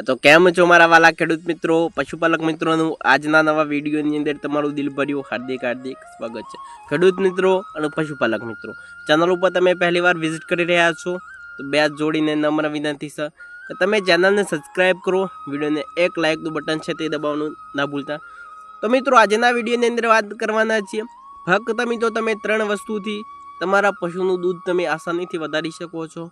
તો કેમ છો મારા વાલા ખેડૂત મિત્રો, પશુપાલક મિત્રોનું આજના નવા વિડીયોની અંદર તમારું દિલભર્યું હાર્દિક સ્વાગત છે। ખેડૂત મિત્રો અને પશુપાલક મિત્રો, ચેનલ ઉપર તમે પહેલીવાર વિઝિટ કરી રહ્યા છો તો બે હાથ જોડીને નમ્ર વિનંતી છે કે તમે ચેનલને સબસ્ક્રાઇબ કરો, વિડીયોને એક લાઇકનું બટન છે તે દબાવવાનું ના ભૂલતા। તો મિત્રો આજના વિડીયોની અંદર વાત કરવાના છીએ ફક્ત મિત્રો તમે 3 વસ્તુથી તમારા પશુનું દૂધ તમે આસાનીથી વધારી શકો છો।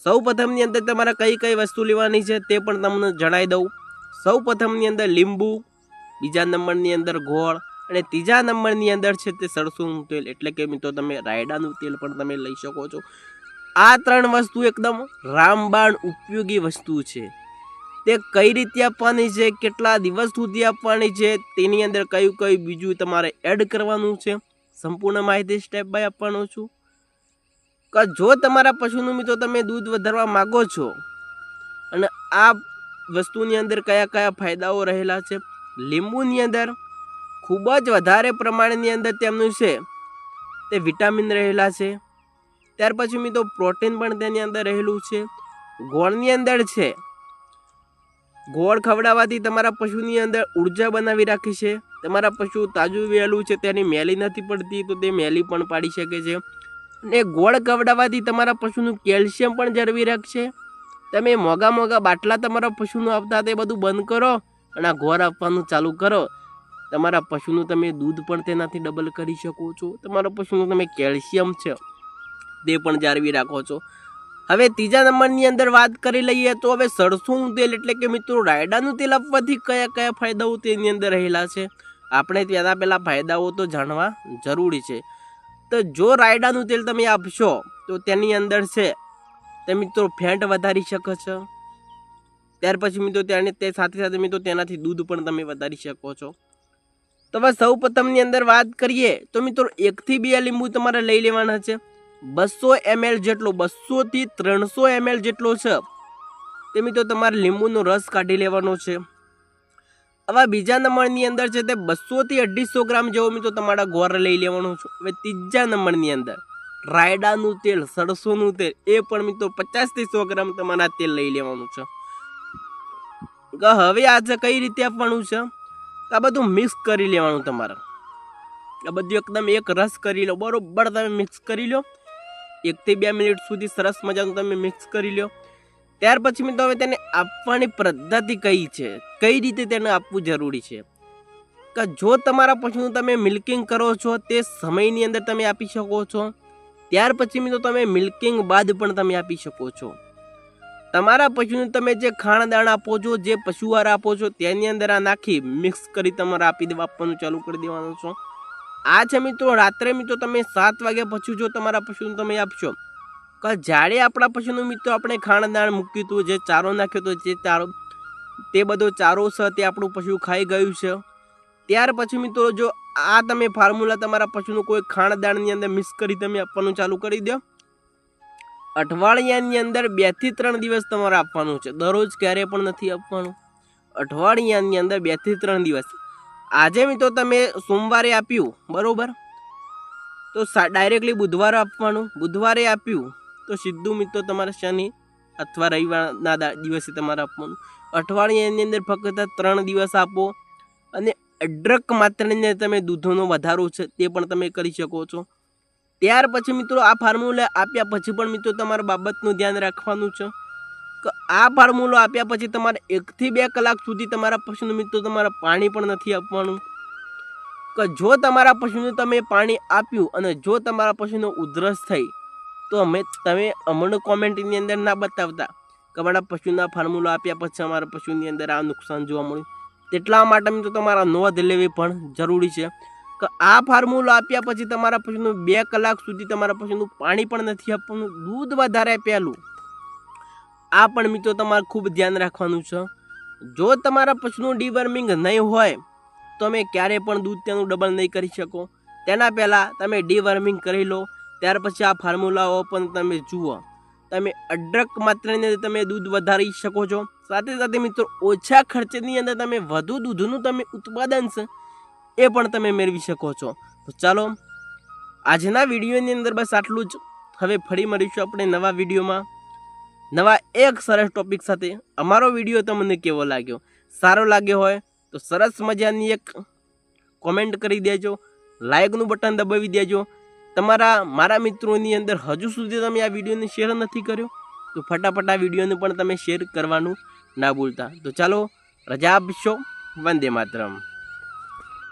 સૌ પ્રથમની અંદર તમારે કઈ કઈ વસ્તુ લેવાની છે તે પણ તમને જણાવી દઉં। સૌ પ્રથમની અંદર લીંબુ, બીજા નંબરની અંદર ગોળ અને ત્રીજા નંબરની અંદર છે તે સરસોનું તેલ એટલે કે મિત્રો તમે રાયડાનું તેલ પણ તમે લઈ શકો છો। આ 3 વસ્તુ એકદમ રામબાણ ઉપયોગી વસ્તુ છે। તે કઈ રીતે આપવાની છે, કેટલા દિવસ સુધી આપવાની છે, તેની અંદર કયું કયું બીજું તમારે એડ કરવાનું છે, સંપૂર્ણ માહિતી સ્ટેપ બાય આપવાનો છું। કે જો તમારા પશુનું મિત્રો તમે દૂધ વધારવા માગો છો અને આ વસ્તુની અંદર કયા કયા ફાયદાઓ રહેલા છે। લીંબુની અંદર ખૂબ જ વધારે પ્રમાણની અંદર તેમનું છે તે વિટામિન રહેલા છે। ત્યાર પછી મિત્રો પ્રોટીન પણ તેની અંદર રહેલું છે। ગોળની અંદર છે, ગોળ ખવડાવવાથી તમારા પશુની અંદર ઉર્જા બનાવી રાખે છે। તમારા પશુ તાજું વહેલું છે તેની મેલી નથી પડતી તો તે મેલી પણ પાડી શકે છે। અને ગોળ ખવડાવવાથી તમારા પશુનું કેલ્શિયમ પણ જાળવી રાખશે। તમે મોંઘા બાટલા તમારા પશુનું આપતા તે બધું બંધ કરો અને આ ગોળ આપવાનું ચાલુ કરો, તમારા પશુનું તમે દૂધ પણ તેનાથી ડબલ કરી શકો છો। તમારા પશુનું તમે કેલ્શિયમ છે તે પણ જાળવી રાખો છો। હવે ત્રીજા નંબરની અંદર વાત કરી લઈએ તો હવે સરસોનું તેલ એટલે કે મિત્રો રાયડાનું તેલ આપવાથી કયા કયા ફાયદાઓ તેની અંદર રહેલા છે આપણે તેના પહેલાં ફાયદાઓ તો જાણવા જરૂરી છે। તો જો રાયડાનું તેલ તમે આપશો તો તેની અંદર છે તે મિત્રો ફેટ વધારી શકે છે। ત્યાર પછી મિત્રો તે સાથે મિત્રો તેનાથી દૂધ પણ તમે વધારી શકો છો। તો હવે સૌ પ્રથમની અંદર વાત કરીએ તો મિત્રો 1 થી 2 લીંબુ તમારે લઈ લેવાના છે। 200 ml જેટલો, 200 થી 300 ml જેટલો છે તે મિત્રો તમારે લીંબુનો રસ કાઢી લેવાનો છે। હવે બીજા નંબરની અંદર છે તે 200 થી 250 ગ્રામ જેવો મિત્રો તમારા ગોળ લઈ લેવાનું છે। હવે ત્રીજા નંબરની અંદર રાયડાનું તેલ, સરસોનું તેલ એ પણ મિત્રો 50 થી 100 ગ્રામ તમારા તેલ લઈ લેવાનું છે। હવે આજે કઈ રીતે આપવાનું છે, આ બધું મિક્સ કરી લેવાનું તમારે। આ બધું એકદમ એક રસ કરી લો, બરોબર તમે મિક્સ કરી લો 1 થી 2 મિનિટ સુધી સરસ મજાનું તમે મિક્સ કરી લો। ત્યાર પછી મિત્રો હવે તેને આપવાની પદ્ધતિ કઈ છે, કઈ રીતે તેને આપવું જરૂરી છે કે જો તમારા પશુનું તમે મિલ્કિંગ કરો છો તે સમયની અંદર તમે આપી શકો છો। ત્યાર પછી મિત્રો તમે મિલ્કિંગ બાદ પણ તમે આપી શકો છો। તમારા પશુને તમે જે ખાણદાણ આપો છો, જે પશુઆહાર આપો છો તેની અંદર આ નાખી મિક્સ કરી તમારે આપવાનું ચાલુ કરી દેવાનું છો। આ છે મિત્રો રાત્રે મિત્રો તમે 7 વાગ્યા પછી જો તમારા પશુને તમે આપશો કે જ્યારે આપણા પશુનું મિત્રો આપણે ખાણદાણ મૂક્યું હતું, જે ચારો નાખ્યો હતો, જે ચારો તે બધો ચારો છે તે આપણું પશુ ખાઈ ગયું છે, ત્યાર પછી મિત્રો જો આ તમે ફોર્મ્યુલા તમારા પશુનું કોઈ ખાણદાણની અંદર મિક્સ કરી તમે આપવાનું ચાલુ કરી દો। અઠવાડિયાની અંદર 2 થી 3 દિવસ તમારે આપવાનું છે, દરરોજ ક્યારે પણ નથી આપવાનું। અઠવાડિયાની અંદર 2 થી 3 દિવસ। આજે મિત્રો તમે સોમવારે આપ્યું બરોબર તો ડાયરેક્ટલી બુધવારે આપવાનું, બુધવારે આપ્યું તો સીધું મિત્રો તમારે શનિ અથવા રવિવારના દિવસે તમારે આપવાનું। અઠવાડિયાની અંદર ફક્ત 3 દિવસ આપો અને અઢળક માત્રાની તમે દૂધનો વધારો છે તે પણ તમે કરી શકો છો। ત્યાર પછી મિત્રો આ ફોર્મ્યુલા આપ્યા પછી પણ મિત્રો તમારા બાબતનું ધ્યાન રાખવાનું છે કે આ ફોર્મ્યુલો આપ્યા પછી તમારે 1 થી 2 કલાક સુધી તમારા પશુનું મિત્રો તમારે પાણી પણ નથી આપવાનું। કે જો તમારા પશુને તમે પાણી આપ્યું અને જો તમારા પશુનો ઉધરસ થઈ તો તમે અમને કોમેન્ટની અંદર ના બતાવતા કે અમારા પશુના ફોર્મ્યુલો આપ્યા પછી અમારા પશુની અંદર આ નુકસાન જોવા મળ્યું। તેટલા માટે મિત્રો તમારા નોંધ લેવી પણ જરૂરી છે કે આ ફોર્મ્યુલો આપ્યા પછી તમારા પશુનું 2 કલાક સુધી તમારા પશુનું પાણી પણ નથી આપવાનું, દૂધ વધારે પહેલું આ પણ મિત્રો તમારે ખૂબ ધ્યાન રાખવાનું છે। જો તમારા પશુનું ડીવર્મિંગ નહીં હોય તો તમે ક્યારે પણ દૂધ તેનું ડબલ નહીં કરી શકો। તેના પહેલાં તમે ડીવર્મિંગ કરી લો, ત્યાર પછી આ ફોર્મ્યુલાઓ પણ તમે જુઓ, તમે અઢળક માત્રાની તમે દૂધ વધારી શકો છો। સાથે સાથે મિત્રો ઓછા ખર્ચની અંદર તમે વધુ દૂધનું તમે ઉત્પાદન છે એ પણ તમે મેળવી શકો છો। તો ચાલો આજના વિડીયોની અંદર બસ આટલું જ। હવે ફરી મળીશું આપણે નવા વિડીયોમાં નવા એક સરસ ટોપિક સાથે અમારો વિડીયો તમને કેવો લાગ્યો, સારો લાગ્યો હોય તો સરસ મજાની એક કોમેન્ટ કરી દેજો, લાઇકનું બટન દબાવી દેજો. મારા મિત્રોની અંદર હજુ સુધી તમે આ વિડીયોને શેર નથી કર્યો તો ફટાફટ આ વિડીયોને પણ તમે શેર કરવાનું ના ભૂલતા. તો ચાલો રજા આપશો. વંદે માતરમ.